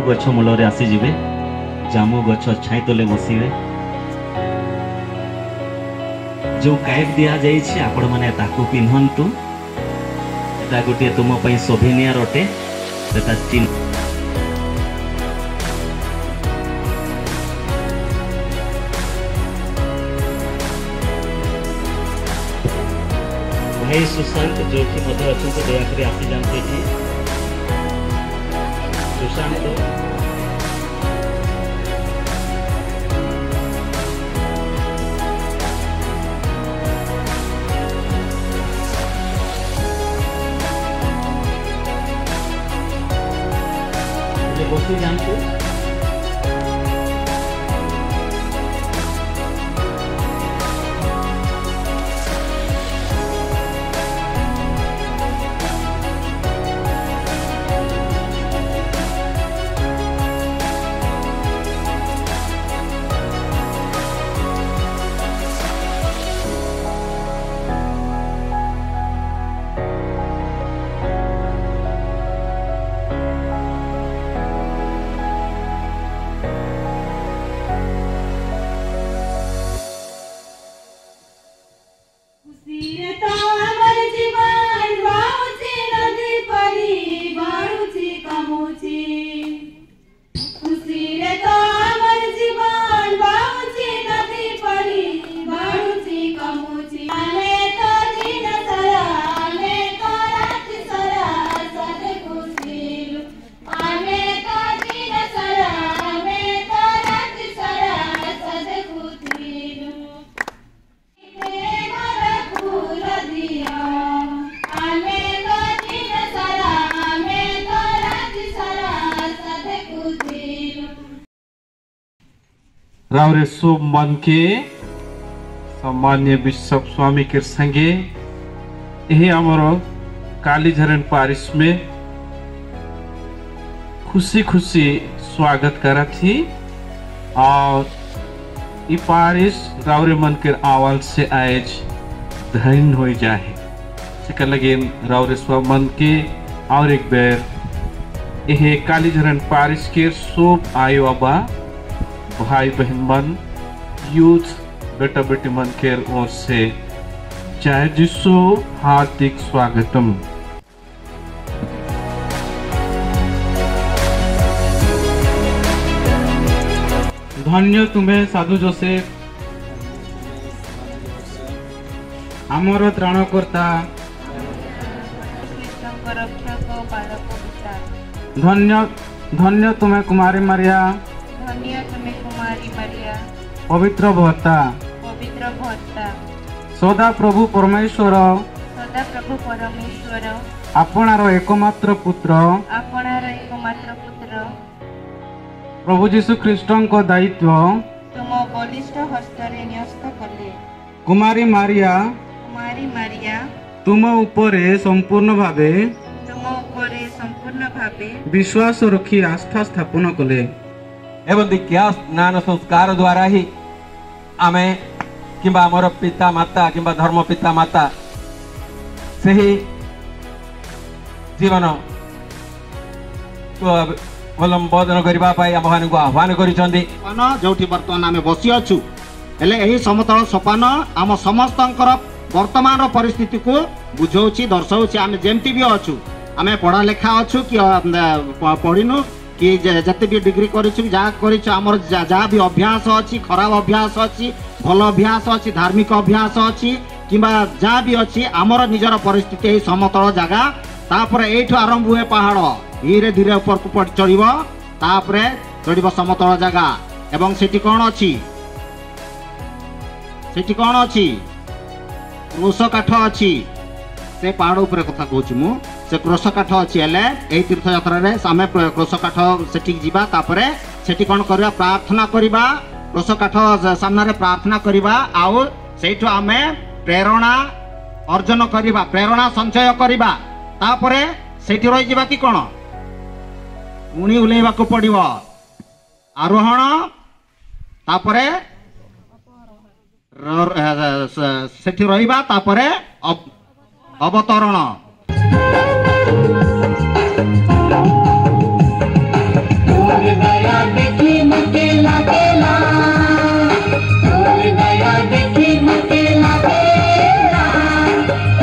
गछ मूल आसीजे जामु गछ छाई तले बसवे जो कैप दिया जाइए आपण मैंने ताकू पिंधंतु एटा गोटे तुम सोभेनियर अटे सेटा चिन्ह भाई सुशांत जो कि मध्य अच्छा दयाकोरी आसी जाते सुशांत बसी जातु रावरे शुभ मन के सम्मान्य बिशप स्वामी के संगे यही आमर कालीझरण पारिश में खुशी खुशी स्वागत करा थी और ये पारिश रावरे मन के आवाल से आज धन्य हो जाए से लगे रावरे स्व मन के और एक बेर यह कालीझरण पारिश के शुभ आयो अबा भाई बहन मन यूथ बेटा बेटी मन के ओर से जय जिसु हार्दिक स्वागतम। धन्य तुम्हें साधु जोसेफ आमर त्राणकर्ता धन्य धन्य तुम्हें कुमारी मारिया पवित्र भर्ता सदा प्रभु परमेश्वर आपणार एकमात्र पुत्र प्रभु जीशु ख्रीष्टन को दायित्व तुम बलिष्ठ हस्तरे न्यस्त कले। कुमारी मारिया तुम उपरे संपूर्ण भावे विश्वास रखी आस्था स्थापन कले एवं दीक्षा स्नान संस्कार द्वारा ही आमे किंबा आमर पिता माता किंबा धर्म पिता माता से ही जीवन अवलंबन करने आम को आह्वान करिसेंती जोठी वर्तमान आम बसी अच्छु हेले एही समतल सोपान आम समस्त वर्तमान परिस्थिति को बुझाऊँ दर्शाऊँ आम जमती भी अच्छु आम पढ़ा लेखा अच्छु कि पढ़ीनु कि जते भी डिग्री करमर जहाँ भी अभ्यास अच्छी खराब अभ्यास अच्छी भल अभ्यास अच्छी धार्मिक अभ्यास अच्छी कि जहाँ भी अच्छी आमर निजर परिस्थिति समतल जगह तापर एठू आरंभ हुए पहाड़ धीरे धीरे ऊपर को चढ़ चढ़ समतल जगह एवं सेठी कौन अच्छी क्रोश काठ अच्छी से पहाड़ उपर कथा कहूँ से क्रोश काठ अच्छी यही तीर्थ यात्रा आम क्रोश काठ से सेठी कौन करवा प्रार्थना करवा क्रोश काठ सामने प्रार्थना करवा आउ सेठू आम प्रेरणा अर्जन करवा प्रेरणा संचय करवा तापरे सेठी रही जावा कि कौन पुणी उल्लेवा को पड़ो आरोहण तापरे सेठी रहिबा तापरे अवतरण दया देखी मुझे लगेला, तोर दया देखी मुझे लगेला,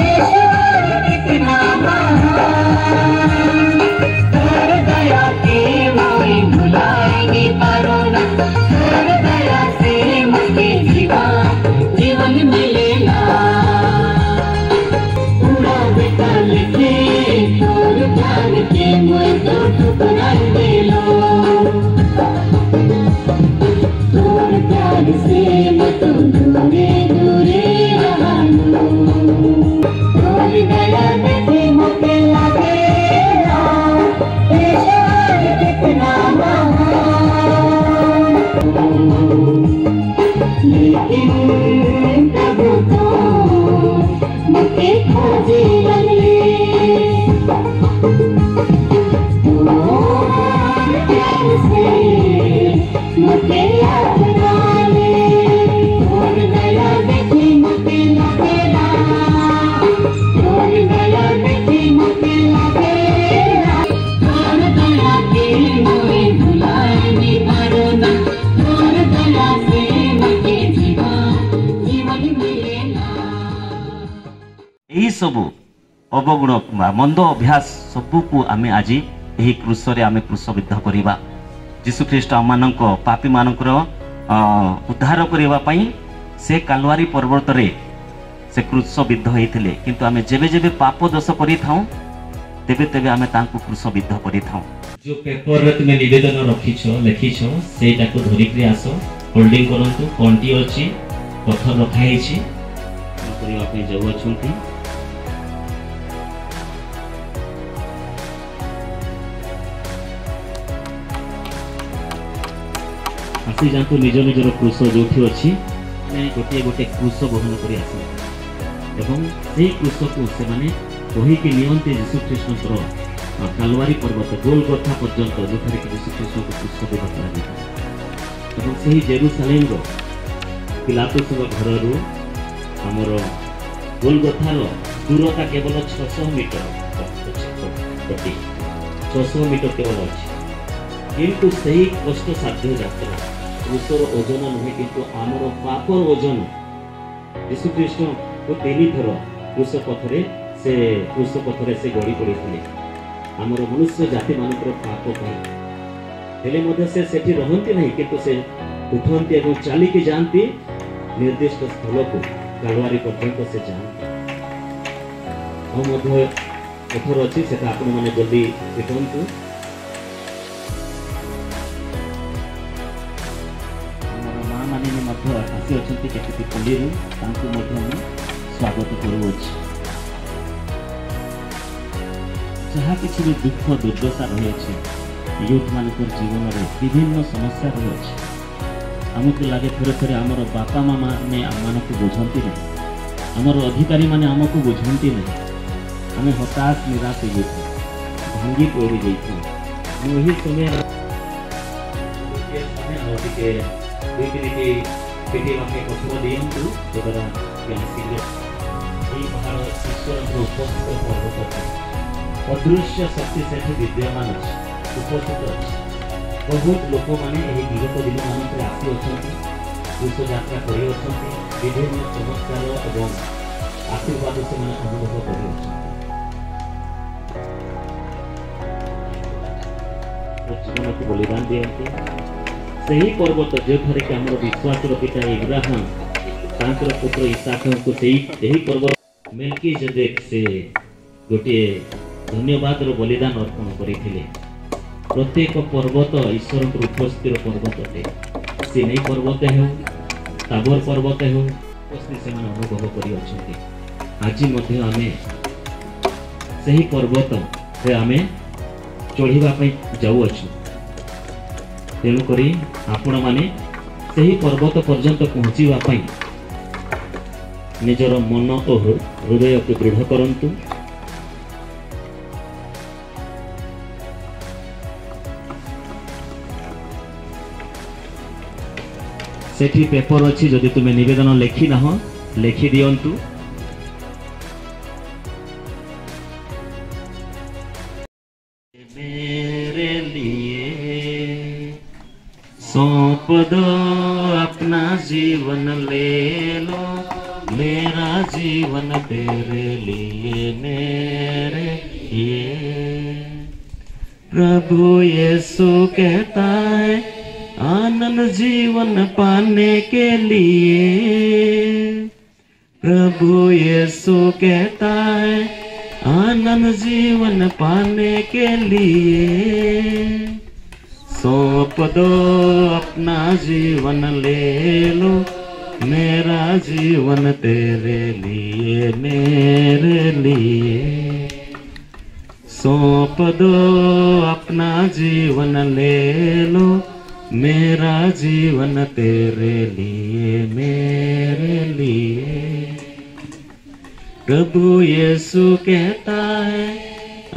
ईश्वर कितना महान, तोर दया के मोई भुलाएगी पारो ना, तोर दया से मुझे जीवन मिलेला, पूरा बेटा लिखे तोर प्यार के मोई तो ठुकरा देलो, तोर प्यार से मैं तो दूरे दूरे रहूं, तोर दया देखी मुझे लगेला, ईश्वर कितना महान, लेकिन प्रभु तो मुझे खोजे लगे, तोर प्यार से मुझे अपना ले, तोर दया देखी मुझे लगेला, तोर दया देखी मुझे लगेला, तोर दया के मोए भुलाए नहीं पारो ना, तोर दया से मुझे जीवन मिलेला। यही सबू अवगुण मंद अभ्यास सबको आम आज यही क्रूसरे आम क्रूसबिद्ध करवा जीशु ख्रीस्ट आम पापी मानकर उद्धार करने से कालवारी पर्वत रे से क्रूसबिद्ध होते किंतु आम जेबे जेबे पाप दोष करि थाउ तेबे तेबे आम तांको क्रूसबिद्ध करि थाउ। जो पेपर रे तुमे निवेदन रखिछो लिखिछो सेटा को धरिक आस होल्डिंग करंतु कंटी अछि पत्थर रखाई छी करबा पे जाउ अछंती आसी जातु निज निजर क्रूस जो अच्छी गोटे गोटे क्रूस बहन कर क्रूस को से माने कहीकि नियंते यीशु कृष्ण कालवारी पर्वत गोलगथा पर्यंत जो यीशु कृष्ण को क्रूस विध कर जेरूसालेम पिलातुस घर रू आमर गोलगथार दूरता केवल 600 मीटर 600 मीटर केवल अच्छी किंतु सही कष्ट साध्य यात्रा क्रूसर ओजन नुहे किंतु आमर पापर ओजन यीशु कृष्ण को 3 थर क्रूस पथरे से गड़ी पड़ी आमर मनुष्य जाति मानकर पाप हेले मध्य से सेठी रहंती नहीं किंतु से उठंती एवं चलिकी जाती निर्दिष्ट स्थल को कालवारी पर्यंत से जाती पथर अच्छी से आपण मैंने जल्दी देखु आसी अच्छा केटी पंडी स्वागत करुच जहाँ किसी भी दुख दुर्दशा रही यूथ मान जीवन में विभिन्न समस्या रही आमको लगे थोड़े थोड़े आमर बापा माँ ने आम को बुझाती नहीं आमर अधिकारी मैंने आमको बुझाती नहीं आम हताश निराश हो भांगी पड़ी जाइए समय कथन दिंतु जद्वारा पहाड़ ईश्वर उपस्थित पर्वत अदृश्य शक्ति से विद्यमान उपस्थित अच्छे बहुत लोक मैंने विगत दिन मानक आसी अच्छा क्रूस यात्रा कर विभिन्न चमत्कार और आशीर्वाद से अनुभव कर जीवन को बलिदान दिखते से ही पर्वत जो कि आम विश्वास पिता इब्राहिम पुत्र इसहाक को पर्वत मेल्कीजेदेक से गोटे धन्यवाद बलिदान अर्पण करते प्रत्येक पर्वत ईश्वर उपस्थित पर्वत अटे सिनै पर्वत हो ताबर पर्वत हो उपस्थित से अनुभव कर आज से पर्वत से आम चढ़ापी जाऊँ तेणुक आपण मैंने से पर्वत पर्यंत पहुँचापी निजर मन और हृदय को दृढ़ करंतु सेठी पेपर अच्छी जदि तुम्हें निवेदन लिखी ना लिखि दिंतु मेरे लिए सौंप दो अपना जीवन ले लो, मेरा जीवन तेरे लिए मेरे लिए। प्रभु यीशु कहता है आनंद जीवन पाने के लिए। प्रभु यीशु कहता है आनंद जीवन पाने के लिए। सौंप दो अपना जीवन ले लो, मेरा जीवन तेरे लिए मेरे लिए। सौंप दो अपना जीवन ले लो, मेरा जीवन तेरे लिए मेरे लिए। प्रभु यीशु कहता है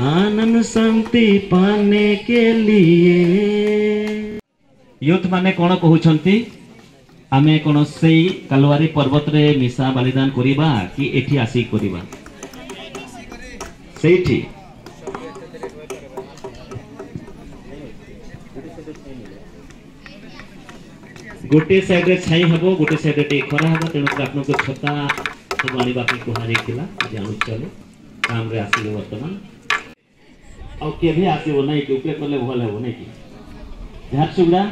आनंद शांति पाने के लिए। यूथ माने कौन कहउछंती आमे कौन सेई कालवारी पर्वत रे मिसा बलिदान करिबा कि एठी आसी करिबा सेठी गोटे साइड रे छाई हबो गोटे साइड रे खरा हबो तेणु आपन को छता सब आनिबा के कुहारी थिला जानू चले काम रे आसी वर्तमान और केभे आसीबो नै कि उपले करले भल हेबो नै कि झारसुगुड़ा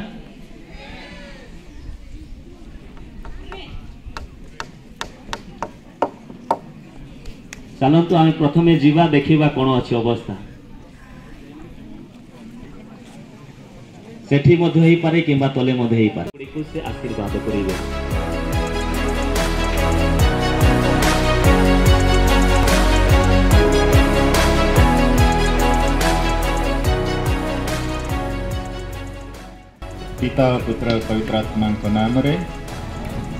चलतु आम प्रथमे जीवा देखा कौन अच्छी अवस्था सेठी मध्य होई पारे किंबा तले मध्य होई पारे को से आशीर्वाद करिवे। पिता पुत्र पवित्र आत्मा नाम रे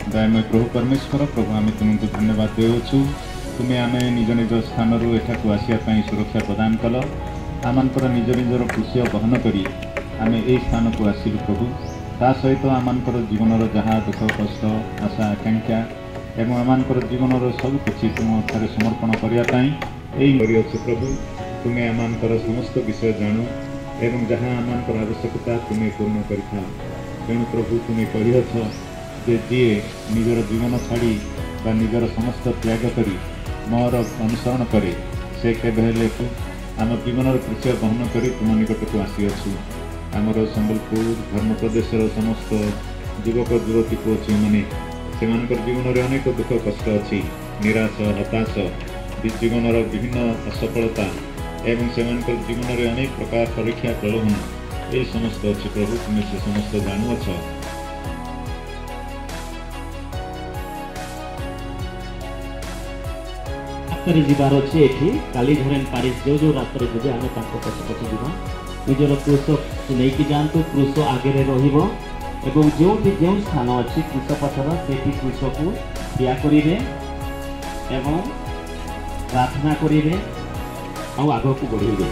दयामय प्रभु परमेश्वर प्रभु आम तुमको धन्यवाद देउछु। तुम्हें आम निज निज स्थान एठा आसवाई सुरक्षा प्रदान कल आमर निज निजर खुशी बहन करी आम यही स्थान को आसलु प्रभु। ता सहित आमर जीवन जहाँ दुख कष्ट आशा आकांक्षा एवं आमर जीवन सब किसी तुम थे समर्पण करने यही प्रभु। तुम्हें आमर समस्त विषय जान एवं जहाँ आमर आवश्यकता तुम्हें पूर्ण कर तेणु प्रभु तुम्हें कह जे जी निजर जीवन छाड़ी बा निजर समस्त त्याग करी मोर अनुसरण करे से केबेले आम जीवन परिचय बहन कर तुम निकट को आसीअछु। आमर संबलपुर धर्म प्रदेश समस्त युवक युवती पुओ झी मैंने से जीवन में अनेक दुख कष्ट अच्छी निराश हताश जीवन विभिन्न असफलता एवं से जीवन में अनेक प्रकार परीक्षा प्रलोभन ये समस्त अच्छी प्रभु तुम्हें से समस्त जानुअछ। जीवार अच्छे ये काली झरेन पारिश जो जो रात जी आम पछ पछ जा निजर क्रूस नहीं जातु क्रूस आगे रो जो स्थान अच्छी क्रूस पथर से क्रूस को ठिया करेंगे प्रार्थना करेंगे आग को बढ़े।